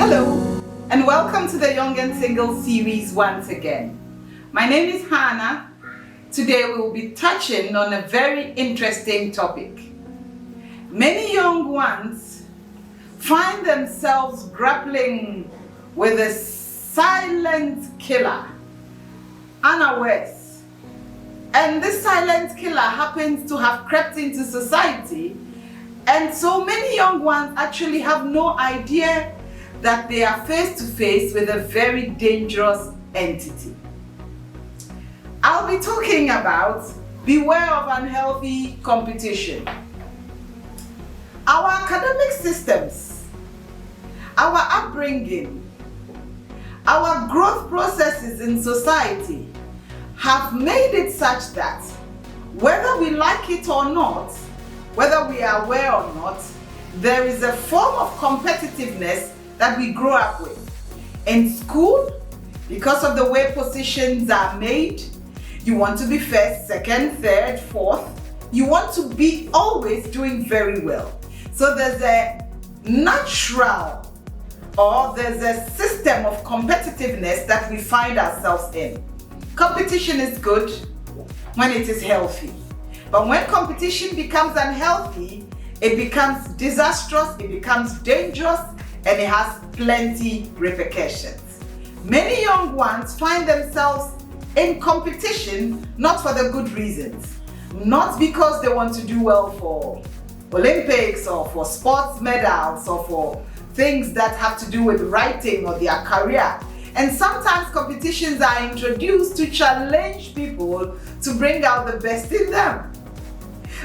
Hello, and welcome to the Young and Single series once again. My name is Hannah. Today we will be touching on a very interesting topic. Many young ones find themselves grappling with a silent killer, unawares. And this silent killer happens to have crept into society, and so many young ones actually have no idea that they are face to face with a very dangerous entity. I'll be talking about beware of unhealthy competition. Our academic systems, our upbringing, our growth processes in society have made it such that whether we like it or not, whether we are aware or not, there is a form of competitiveness that we grow up with. In school, because of the way positions are made, you want to be first, second, third, fourth. You want to be always doing very well. So there's a natural or there's a system of competitiveness that we find ourselves in. Competition is good when it is healthy. But when competition becomes unhealthy, it becomes disastrous, it becomes dangerous, and it has plenty repercussions. Many young ones find themselves in competition not for the good reasons, not because they want to do well for Olympics or for sports medals or for things that have to do with writing or their career. And sometimes competitions are introduced to challenge people to bring out the best in them.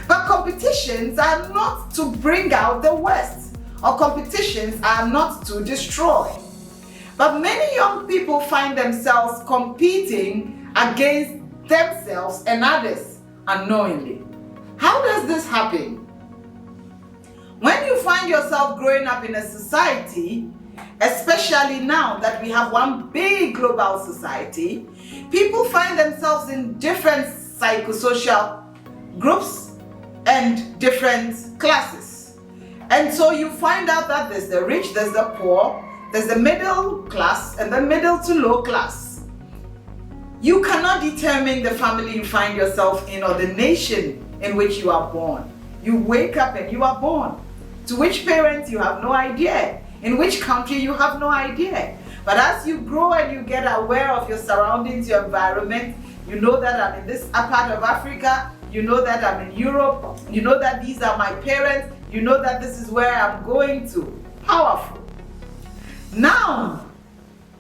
But competitions are not to bring out the worst, or competitions are not to destroy. But many young people find themselves competing against themselves and others unknowingly. How does this happen? When you find yourself growing up in a society, especially now that we have one big global society, people find themselves in different psychosocial groups and different classes. And so you find out that there's the rich, there's the poor, there's the middle class and the middle to low class. You cannot determine the family you find yourself in or the nation in which you are born. You wake up and you are born. To which parents you have no idea. In which country you have no idea. But as you grow and you get aware of your surroundings, your environment, you know that I'm in this part of Africa, you know that I'm in Europe, you know that these are my parents, you know that this is where I'm going to. Powerful. Now,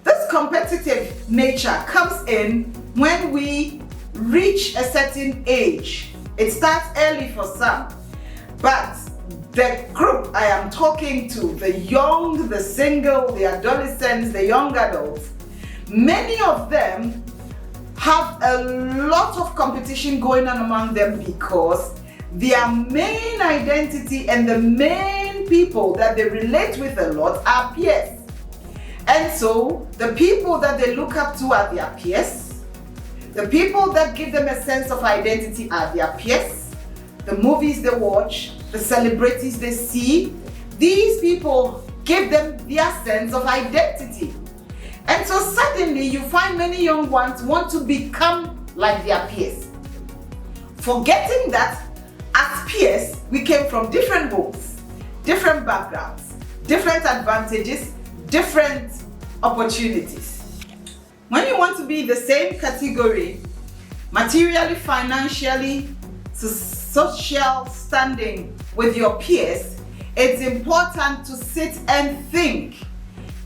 this competitive nature comes in when we reach a certain age. It starts early for some, but the group I am talking to, the young, the single, the adolescents, the young adults, many of them have a lot of competition going on among them because their main identity and the main people that they relate with a lot are peers. And so the people that they look up to are their peers. The people that give them a sense of identity are their peers. The movies they watch, the celebrities they see, these people give them their sense of identity. And so suddenly you find many young ones want to become like their peers, forgetting that as peers we came from different homes, different backgrounds, different advantages, different opportunities. When you want to be the same category, materially, financially, social standing with your peers, it's important to sit and think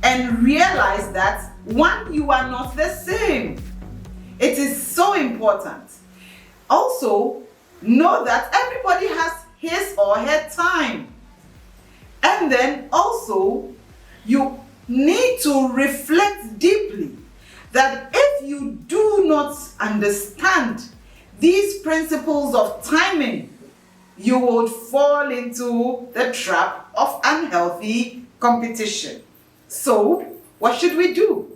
and realize that, one, you are not the same. It is so important. Also, know that everybody has his or her time. And then also, you need to reflect deeply that if you do not understand these principles of timing, you would fall into the trap of unhealthy competition. So, what should we do?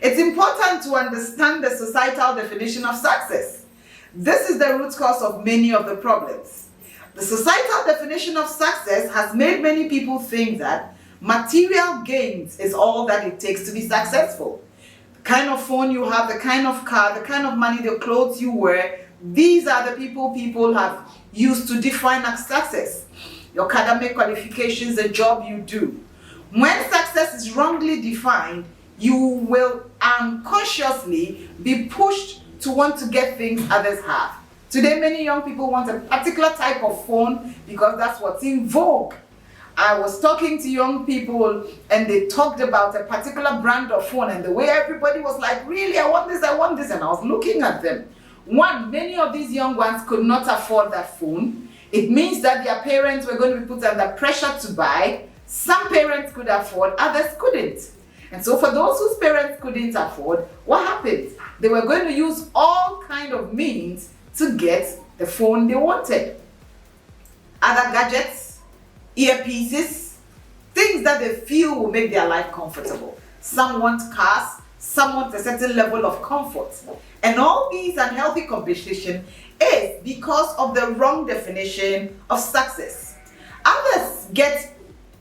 It's important to understand the societal definition of success. This is the root cause of many of the problems. The societal definition of success has made many people think that Material gains is all that it takes to be successful. The kind of phone you have, the kind of car, the kind of money, the clothes you wear, these are the people have used to define success. Your academic qualifications, the job you do. When success is wrongly defined, you will unconsciously be pushed to want to get things others have. Today, many young people want a particular type of phone because that's what's in vogue. I was talking to young people and they talked about a particular brand of phone, and the way everybody was like, really, I want this, and I was looking at them. One, many of these young ones could not afford that phone. It means that their parents were going to be put under pressure to buy. Some parents could afford, others couldn't. And so for those whose parents couldn't afford, what happened? They were going to use all kind of means to get the phone they wanted. Other gadgets, earpieces, things that they feel will make their life comfortable. Some want cars, some want a certain level of comfort. And all these unhealthy competition is because of the wrong definition of success. Others get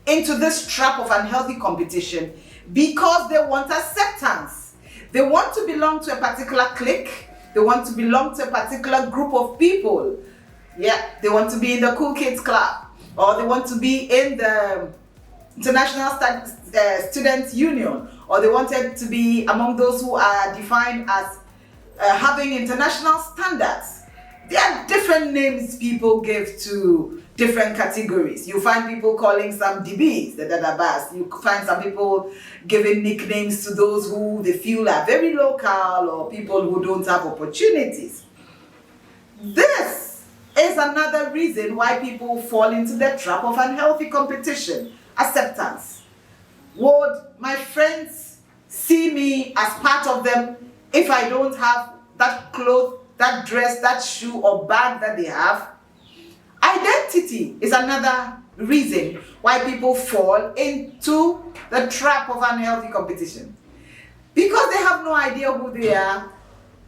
into this trap of unhealthy competition because they want acceptance. They want to belong to a particular clique. They want to belong to a particular group of people. Yeah, they want to be in the cool kids club, or they want to be in the International Students Union, or they wanted to be among those who are defined as having international standards. There are different names people give to different categories. You find people calling some DBs, the Dadabas. You find some people giving nicknames to those who they feel are very local, or people who don't have opportunities. This is another reason why people fall into the trap of unhealthy competition. Acceptance. Would my friends see me as part of them if I don't have that clothes, that dress, that shoe or bag that they have? Identity is another reason why people fall into the trap of unhealthy competition. Because they have no idea who they are,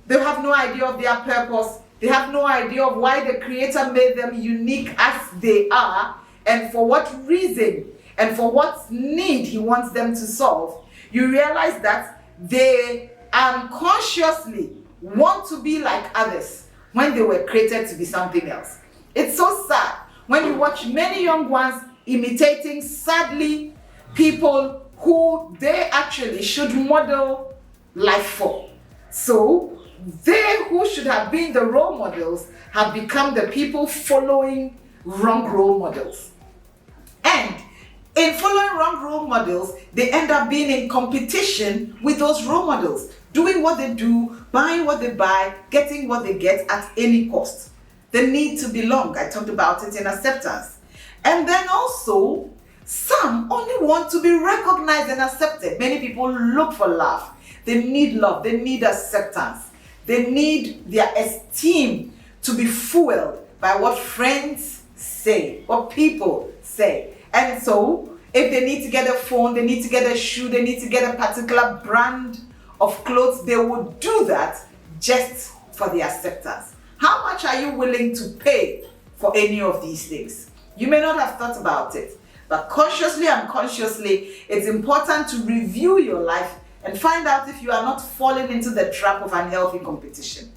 they have no idea of their purpose, they have no idea of why the Creator made them unique as they are, and for what reason and for what need He wants them to solve. You realize that they unconsciously want to be like others when they were created to be something else. It's so sad when you watch many young ones imitating, sadly, people who they actually should model life for. So they who should have been the role models have become the people following wrong role models. And in following wrong role models, they end up being in competition with those role models, doing what they do, buying what they buy, getting what they get at any cost. The need to belong, I talked about it in acceptance. And then also, some only want to be recognized and accepted. Many people look for love. They need love, they need acceptance. They need their esteem to be fueled by what friends say, what people say. And so, if they need to get a phone, they need to get a shoe, they need to get a particular brand of clothes, they would do that just for the acceptance. How much are you willing to pay for any of these things? You may not have thought about it, but consciously and unconsciously, it's important to review your life and find out if you are not falling into the trap of unhealthy competition.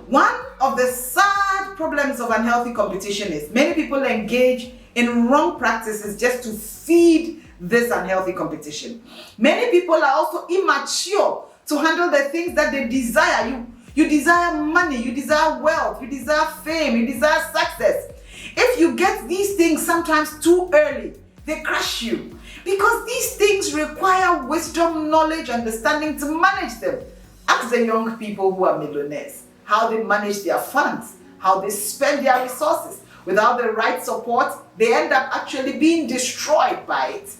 One of the sad problems of unhealthy competition is many people engage in wrong practices just to feed this unhealthy competition. Many people are also immature to handle the things that they desire. You desire money, you desire wealth, you desire fame, you desire success. If you get these things sometimes too early, they crush you. Because these things require wisdom, knowledge, understanding to manage them. Ask the young people who are millionaires how they manage their funds, how they spend their resources. Without the right support, they end up actually being destroyed by it.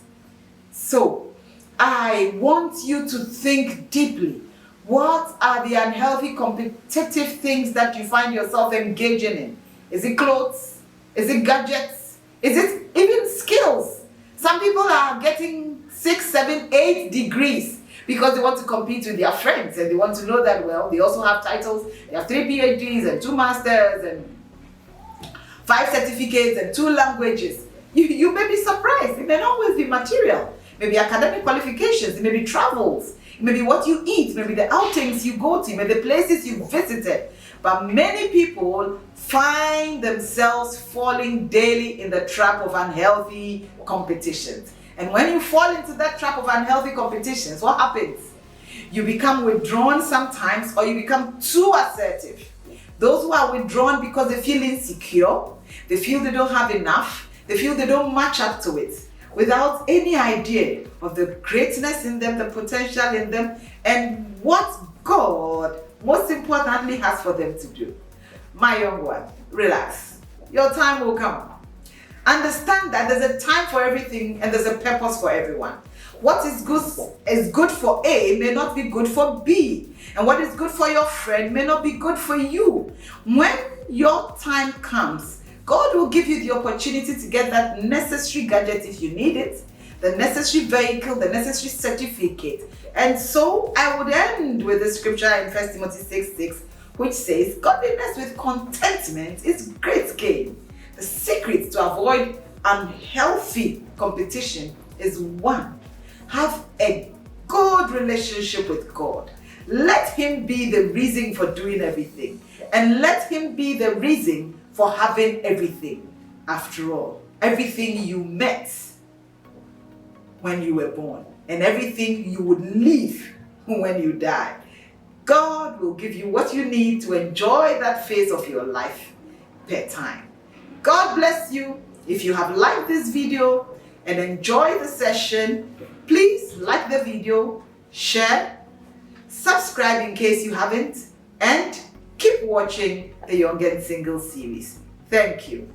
So, I want you to think deeply. What are the unhealthy competitive things that you find yourself engaging in? Is it clothes? Is it gadgets? Is it even skills? Some people are getting 6, 7, 8 degrees because they want to compete with their friends and they want to know that, well, they also have titles. They have 3 PhDs and 2 masters and 5 certificates and 2 languages. You may be surprised. It may not always be material. Maybe academic qualifications, it may be travels, it may be what you eat, maybe the outings you go to, maybe the places you visited. But many people find themselves falling daily in the trap of unhealthy competitions. And when you fall into that trap of unhealthy competitions, what happens? You become withdrawn sometimes, or you become too assertive. Those who are withdrawn because they feel insecure, they feel they don't have enough, they feel they don't match up to it, without any idea of the greatness in them, the potential in them, and what God most importantly has for them to do. My young one, relax. Your time will come. Understand that there's a time for everything and there's a purpose for everyone. What is good for A may not be good for B. And what is good for your friend may not be good for you. When your time comes, God will give you the opportunity to get that necessary gadget if you need it, the necessary vehicle, the necessary certificate. And so I would end with the scripture in 1 Timothy 6:6, which says, godliness with contentment is great gain. The secret to avoid unhealthy competition is one, have a good relationship with God. Let Him be the reason for doing everything, and let Him be the reason for having everything. After all, everything you met when you were born, and everything you would leave when you die. God will give you what you need to enjoy that phase of your life per time. God bless you. If you have liked this video and enjoyed the session, please like the video, share, subscribe in case you haven't, and keep watching the Young and Single series. Thank you.